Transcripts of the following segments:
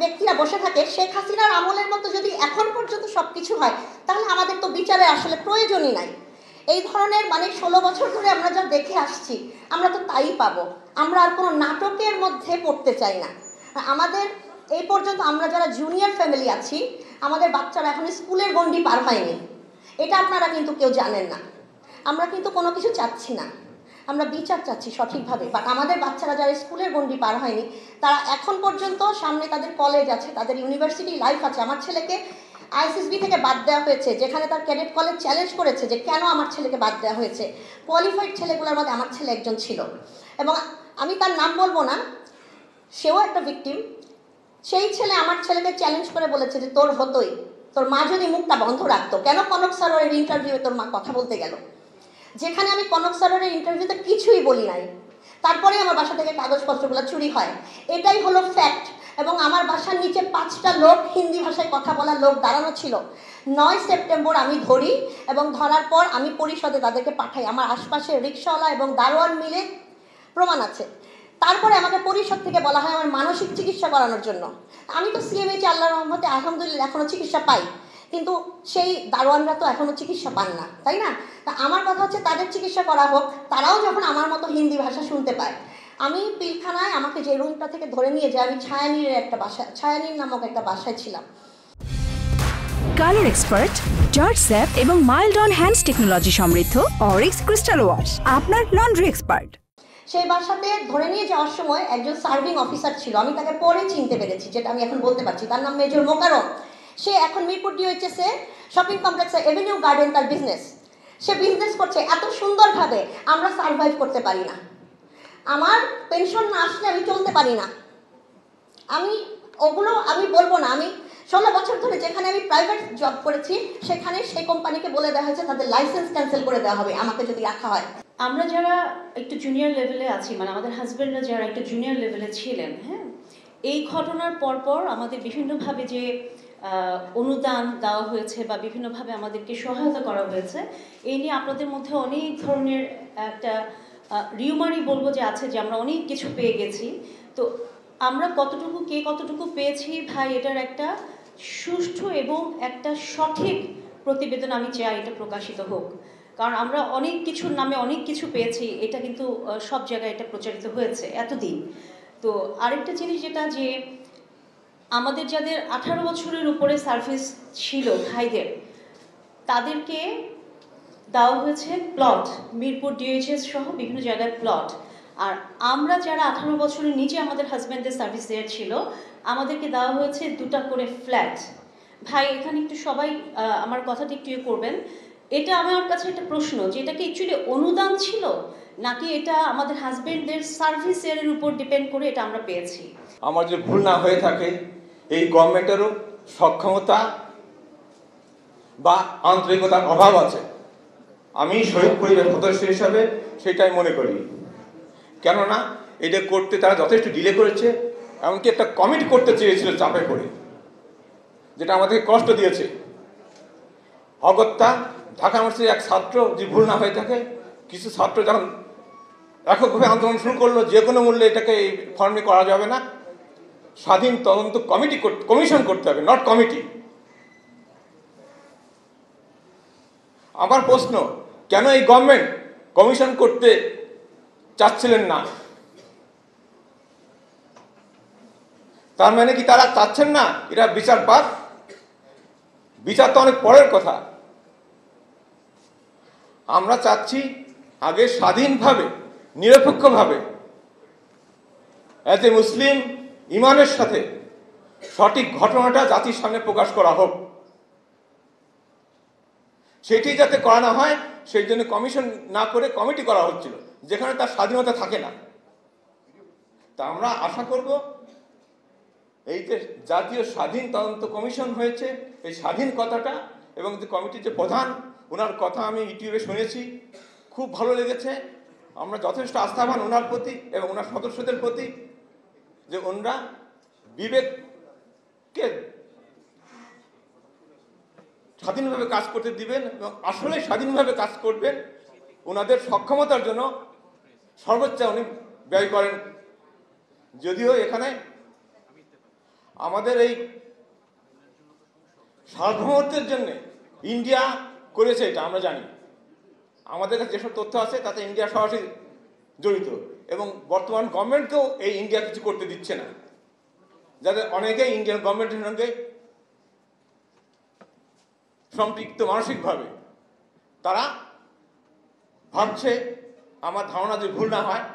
ব্যক্তিরা বসে থাকে, শেখ হাসিনার আমলের মতো যদি এখন পর্যন্ত সব কিছু হয়, তাহলে আমাদের তো বিচারে আসলে প্রয়োজনই নাই। এই ধরনের 16 বছর ধরে আমরা যা দেখে আসছি, আমরা তো তাই পাবো। আমরা আর কোনো নাটকের মধ্যে পড়তে চাই না। আমাদের এই পর্যন্ত আমরা যারা জুনিয়র ফ্যামিলি আছি, আমাদের বাচ্চারা এখন স্কুলের গণ্ডি পার হয়নি, এটা আপনারা কিন্তু কেউ জানেন না। আমরা কিন্তু কোনো কিছু চাচ্ছি না, আমরা বিচার চাচ্ছি সঠিকভাবে। বাট আমাদের বাচ্চারা যারা স্কুলের গণ্ডি পার হয়নি, তারা এখন পর্যন্ত, সামনে তাদের কলেজ আছে, তাদের ইউনিভার্সিটি লাইফ আছে। আমার ছেলেকে আইএসএসবি থেকে বাদ দেওয়া হয়েছে, যেখানে তার ক্যাডেট কলেজ চ্যালেঞ্জ করেছে যে কেন আমার ছেলেকে বাদ দেওয়া হয়েছে। কোয়ালিফাইড ছেলেগুলোর মধ্যে আমার ছেলে একজন ছিল, এবং আমি তার নাম বলবো না, সেও একটা ভিকটিম। সেই ছেলে আমার ছেলেকে চ্যালেঞ্জ করে বলেছে যে তোর হতোই, তোর মা যদি মুখটা বন্ধ রাখতো, কেন কনক সরোয়ারের ইন্টারভিউয়ে তোর মা কথা বলতে গেল, যেখানে আমি কনক সরোয়ারের ইন্টারভিউতে কিছুই বলি নাই। তারপরে আমার বাসা থেকে কাগজপত্রগুলো চুরি হয়, এটাই হলো ফ্যাক্ট। এবং আমার বাসার নিচে 5টা লোক, হিন্দি ভাষায় কথা বলার লোক দাঁড়ানো ছিল। 9 সেপ্টেম্বর আমি ধরি, এবং ধরার পর আমি পরিষদে তাদেরকে পাঠাই। আমার আশপাশে রিক্সাওয়ালা এবং দারোয়ান মিলে প্রমাণ আছে। তারপরে আমাকে পরিষদ থেকে বলা হয় আমার মানসিক চিকিৎসা করানোর জন্য। আমি তো সিএমএইচ আল্লাহর রহমতে আলহামদুলিল্লাহ এখনও চিকিৎসা পাই, কিন্তু সেই দারোয়ানরা তো এখনও চিকিৎসা পান না, তাই না? তা আমার কথা হচ্ছে তাদের চিকিৎসা করা হোক, তারাও যখন আমার মতো হিন্দি ভাষা শুনতে পায়। আমি পিলখানায় আমাকে যে রুমটা থেকে ধরে নিয়ে যায়, আমি ছায়ানীরের একটা বাসা, ছায়ানীর নামক একটা বাসায় ছিলাম। কালার এক্সপার্ট, জর্জ স্যাপ এবং মাইল্ড অন হ্যান্ডস টেকনোলজি সমৃদ্ধ অরিক্স ক্রিস্টাল ওয়াশ আপনার লন্ড্রি এক্সপার্ট। সেই বাসাতে ধরে নিয়ে যাওয়ার সময় একজন সার্ভিং অফিসার ছিল, আমি তাকে পরে চিনতে পেরেছি, যেটা আমি এখন বলতে পারছি। তার নাম মেজর মোকারম। সে এখন মিরপুর ডিওএইচএসে শপিং কমপ্লেক্সে এভিনিউ গার্ডেন তার বিজনেস। সে বিজনেস করছে এত সুন্দরভাবে, আমরা সার্ভাইভ করতে পারি না। আমার পেনশন না আসলে আমি চলতে পারি না। ওগুলো আমি বলবো না। আমি 16 বছর ধরে যেখানে আমি প্রাইভেট জব করেছি, সেখানে সেই কোম্পানিকে বলে দেওয়া হয়েছে তাদের লাইসেন্স ক্যান্সেল করে দেওয়া হবে আমাকে যদি রাখা হয়। আমরা যারা একটু জুনিয়র লেভেলে আছি, আমাদের হাজব্যান্ডরা যারা একটু জুনিয়র লেভেলে ছিলেন, হ্যাঁ, এই ঘটনার পরপর আমাদের বিভিন্নভাবে যে অনুদান দেওয়া হয়েছে বা বিভিন্নভাবে আমাদেরকে সহায়তা করা হয়েছে, এই নিয়ে আপনাদের মধ্যে অনেক ধরনের একটা রিউমারি বলবো যে আছে, যে আমরা অনেক কিছু পেয়ে গেছি। তো আমরা কে কতটুকু পেয়েছি ভাই, এটার একটা সুষ্ঠু এবং একটা সঠিক প্রতিবেদন আমি চাই এটা প্রকাশিত হোক। কারণ আমরা অনেক কিছুর নামে অনেক কিছু পেয়েছি, এটা কিন্তু সব জায়গায় এটা প্রচারিত হয়েছে এতদিন। তো আরেকটা জিনিস যেটা, যে আমাদের যাদের 18 বছরের উপরে সার্ভিস ছিল ভাইদের, তাদেরকে দেওয়া হয়েছে প্লট, মিরপুর ডিওএইচএস সহ বিভিন্ন জায়গায় প্লট। আর আমরা যারা 18 বছরের নিচে আমাদের হাজব্যান্ডের সার্ভিস দেওয়ার ছিল, আমাদেরকে দেওয়া হয়েছে 2টা করে ফ্ল্যাট। ভাই এখানে একটু সবাই আমার কথাটা একটু করবেন। এটা আমার কাছে একটা প্রশ্ন, যে এটা কি অ্যাকচুয়ালি অনুদান ছিল, নাকি এটা আমাদের হাজব্যান্ডদের সার্ভিসের উপর ডিপেন্ড করে এটা আমরা পেয়েছি? আমার যে ভুল না হয়ে থাকে, এই গভর্নমেন্টেরও সক্ষমতা বা আন্তরিকতার অভাব আছে। আমি শহীদ পরিবার সদস্য হিসাবে সেটাই মনে করি। কেননা এটা করতে তারা যথেষ্ট ডিলে করেছে, এমনকি একটা কমিটি করতে চেয়েছিল চাপে পড়ে, যেটা আমাদেরকে কষ্ট দিয়েছে। অগত্যা ঢাকা ইউনিভার্সিটির এক ছাত্র যে ভুল না হয়ে থাকে, কিছু ছাত্র যখন এককভাবে আন্দোলন শুরু করলো, যে কোনো মূল্যে এটাকে এই ফর্মে করা যাবে না, স্বাধীন তদন্ত কমিশন করতে হবে, নট কমিটি। আমার প্রশ্ন, কেন এই গভর্নমেন্ট কমিশন করতে চাচ্ছিলেন না? তার মানে কি তারা চাচ্ছেন না এরা বিচার পাক? বিচার তো অনেক পরের কথা। আমরা চাচ্ছি আগে স্বাধীনভাবে, নিরপেক্ষভাবে, এজ এ মুসলিম ইমানের সাথে সঠিক ঘটনাটা জাতির সামনে প্রকাশ করা হোক। সেটি যাতে করা না হয়, সেই জন্য কমিশন না করে কমিটি করা হচ্ছিল, যেখানে তার স্বাধীনতা থাকে না। তা আমরা আশা করব এই যে জাতীয় স্বাধীন তদন্ত কমিশন হয়েছে, এই স্বাধীন কথাটা, এবং যে কমিটির যে প্রধান, ওনার কথা আমি ইউটিউবে শুনেছি, খুব ভালো লেগেছে। আমরা যথেষ্ট আস্থাবান ওনার প্রতি এবং ওনার সদস্যদের প্রতি, যে ওনারা বিবেককে স্বাধীনভাবে কাজ করতে দিবেন এবং আসলে স্বাধীনভাবে কাজ করবেন। ওনাদের সক্ষমতার জন্য সর্বোচ্চ উনি ব্যয় করেন। যদিও এখানে আমাদের এই সার্বভৌমত্বের জন্য ইন্ডিয়া করেছে, এটা আমরা জানি। আমাদের কাছে যেসব তথ্য আছে তাতে ইন্ডিয়া সরাসরি জড়িত, এবং বর্তমান গভর্নমেন্টকেও এই ইন্ডিয়া কিছু করতে দিচ্ছে না, যাদের অনেকেই ইন্ডিয়ান গভর্নমেন্টের সঙ্গে সম্পৃক্ত মানসিকভাবে। তারা ভাবছে, আমার ধারণা যদি ভুল না হয়,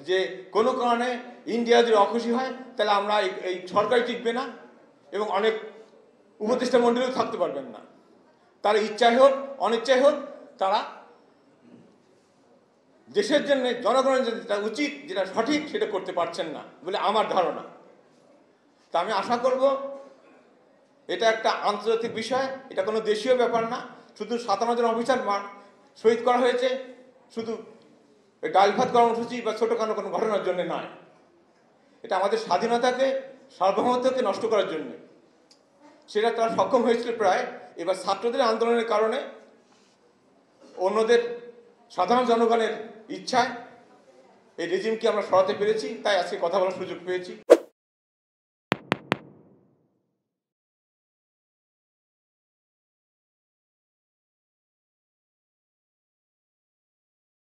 যে কোনো কারণে ইন্ডিয়া যদি অখুশি হয় তাহলে আমরা এই সরকারই টিকবে না এবং অনেক উপদেষ্টা মন্ডলীও থাকতে পারবেন না। তার ইচ্ছাই হোক অনিচ্ছাই হোক, তারা দেশের জন্য, জনগণের জন্য যেটা উচিত, যেটা সঠিক, সেটা করতে পারছেন না বলে আমার ধারণা। তা আমি আশা করব এটা একটা আন্তর্জাতিক বিষয়, এটা কোনো দেশীয় ব্যাপার না। শুধু 57 জন অফিসার শহীদ করা হয়েছে শুধু ডাল ভাত কর্মসূচি বা ছোটোখাটো কোনো ঘটনার জন্য নয়, এটা আমাদের স্বাধীনতাকে, সার্বভৌমত্বকে নষ্ট করার জন্য। সেটা তারা সক্ষম হয়েছিল প্রায়। এবার ছাত্রদের আন্দোলনের কারণে, অন্যদের সাধারণ জনগণের ইচ্ছায় এই রেজিমকে আমরা সরাতে পেরেছি, তাই আজকে কথা বলার সুযোগ পেয়েছি।